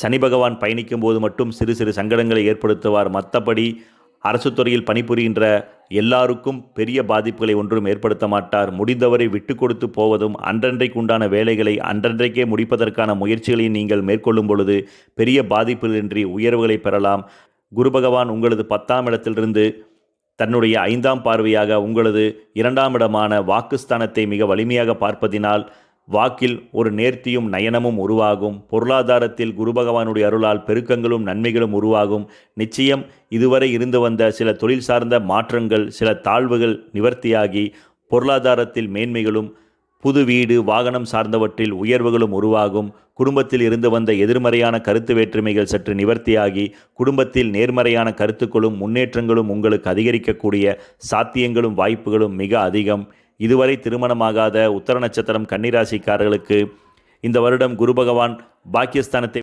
சனி பகவான் பயணிக்கும் போது மட்டும் சிறு சிறு சங்கடங்களை ஏற்படுத்துவார். மற்றபடி அரசு துறையில் பணிபுரிகின்ற எல்லாருக்கும் பெரிய பாதிப்புகளை ஒன்றும் ஏற்படுத்த மாட்டார். முடிந்தவரை விட்டு கொடுத்து போவதும் அன்றன்றைக்கு உண்டான வேலைகளை அன்றன்றைக்கே முடிப்பதற்கான முயற்சிகளையும் நீங்கள் மேற்கொள்ளும் பொழுது பெரிய பாதிப்புகளின்றி உயர்வுகளை பெறலாம். குரு பகவான் உங்களது 10ஆம் இடத்திலிருந்து தன்னுடைய 5ஆம் பார்வையாக உங்களது 2ஆம் இடமான வாக்குஸ்தானத்தை மிக வலிமையாக பார்ப்பதினால் வாக்கில் ஒரு நேர்த்தியும் நயனமும் உருவாகும். பொருளாதாரத்தில் குரு பகவானுடைய அருளால் பெருக்கங்களும் நன்மைகளும் உருவாகும். நிச்சயம் இதுவரை இருந்து வந்த சில தொழில் சார்ந்த மாற்றங்கள், சில தாழ்வுகள் நிவர்த்தியாகி பொருளாதாரத்தில் மேன்மைகளும், புது வீடு வாகனம் சார்ந்தவற்றில் உயர்வுகளும் உருவாகும். குடும்பத்தில் இருந்து வந்த எதிர்மறையான கருத்து வேற்றுமைகள் சற்று நிவர்த்தியாகி குடும்பத்தில் நேர்மறையான கருத்துக்களும் முன்னேற்றங்களும் உங்களுக்கு அதிகரிக்கக்கூடிய சாத்தியங்களும் வாய்ப்புகளும் மிக அதிகம். இதுவரை திருமணமாகாத உத்தர நட்சத்திரம் கன்னிராசிக்காரர்களுக்கு இந்த வருடம் குரு பகவான் பாக்கியஸ்தானத்தை